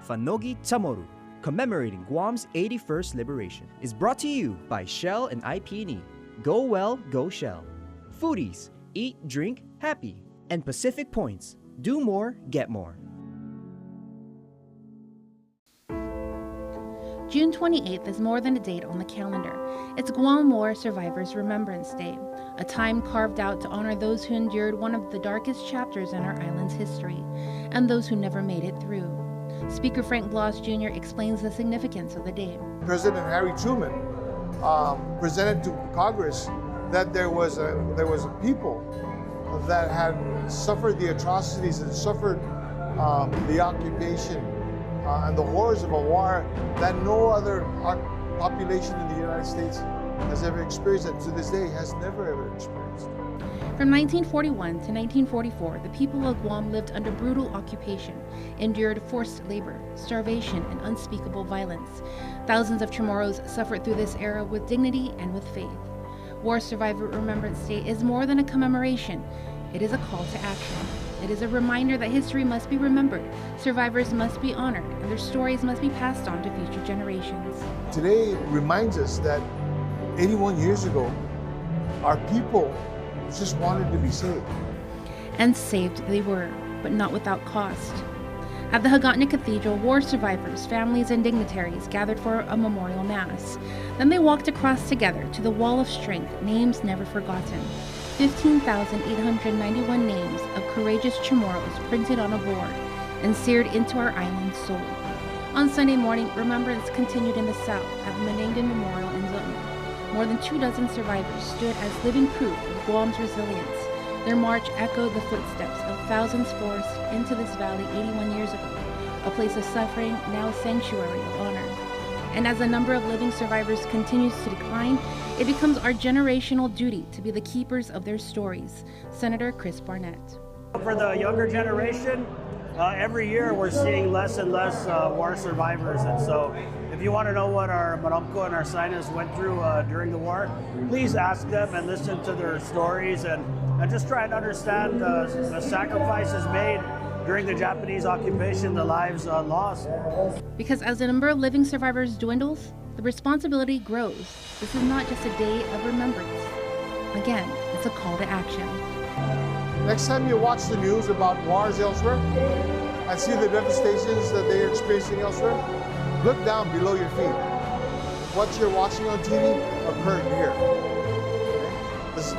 Fanogi Tamoru, commemorating Guam's 81st liberation, is brought to you by Shell and IP&E. Go well, go Shell. Foodies, eat, drink, happy. And Pacific Points, do more, get more. June 28th is more than a date on the calendar. It's Guam War Survivors Remembrance Day, a time carved out to honor those who endured one of the darkest chapters in our island's history, and those who never made it through. Speaker Frank Bloss Jr. explains the significance of the day. President Harry Truman presented to Congress that there was a people that had suffered the atrocities and suffered the occupation and the horrors of a war that no other population in the United States has ever experienced, and to this day has never ever experienced. From 1941 to 1944, the people of Guam lived under brutal occupation, endured forced labor, starvation, and unspeakable violence. Thousands of Chamorros suffered through this era with dignity and with faith. War Survivor Remembrance Day is more than a commemoration. It is a call to action. It is a reminder that history must be remembered, survivors must be honored, and their stories must be passed on to future generations. Today reminds us that 81 years ago, our people just wanted to be saved. And saved they were, but not without cost. At the Hagatna Cathedral, war survivors, families, and dignitaries gathered for a memorial mass. Then they walked across together to the Wall of Strength, names never forgotten. 15,891 names of courageous Chamorros printed on a board and seared into our island's soul. On Sunday morning, remembrance continued in the south at the Menangden Memorial in Zutton. More than 24 survivors stood as living proof of Guam's resilience. Their march echoed the footsteps of thousands forced into this valley 81 years ago, a place of suffering, now a sanctuary of honor. And as the number of living survivors continues to decline, it becomes our generational duty to be the keepers of their stories. Senator Chris Barnett. For the younger generation, every year we're seeing less and less war survivors, and so if you want to know what our Maromco and our Sainas went through during the war, please ask them and listen to their stories and just try and understand the sacrifices made during the Japanese occupation, the lives lost. Because as the number of living survivors dwindles, the responsibility grows. This is not just a day of remembrance. Again, it's a call to action. Next time you watch the news about wars elsewhere and see the devastations that they are experiencing elsewhere, look down below your feet. What you're watching on TV occurred here.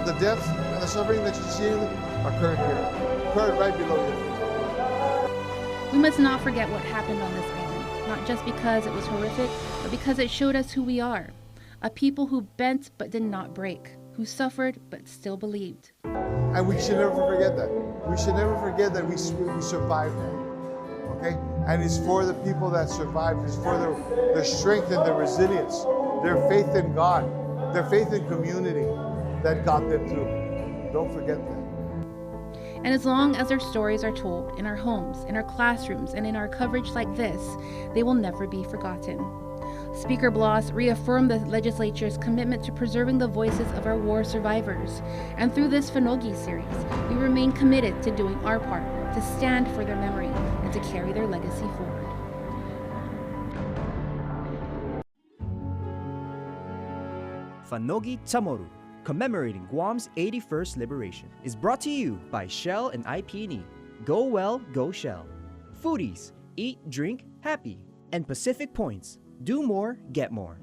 The death and the suffering that you're seeing occurred here. Occurred right below your feet. We must not forget what happened on this island, not just because it was horrific, but because it showed us who we are. A people who bent but did not break, who suffered but still believed. And we should never forget that. We should never forget that we survived. Okay? And it's for the people that survived. It's for their strength and their resilience, their faith in God, their faith in community that got them through. Don't forget that. And as long as their stories are told in our homes, in our classrooms, and in our coverage like this, they will never be forgotten. Speaker Bloss reaffirmed the legislature's commitment to preserving the voices of our war survivors. And through this Fanogi series, we remain committed to doing our part, to stand for their memory, and to carry their legacy forward. Fanogi Tamoru, commemorating Guam's 81st liberation, is brought to you by Shell and IP&E. Go well, go Shell. Foodies, eat, drink, happy. And Pacific Points, do more, get more.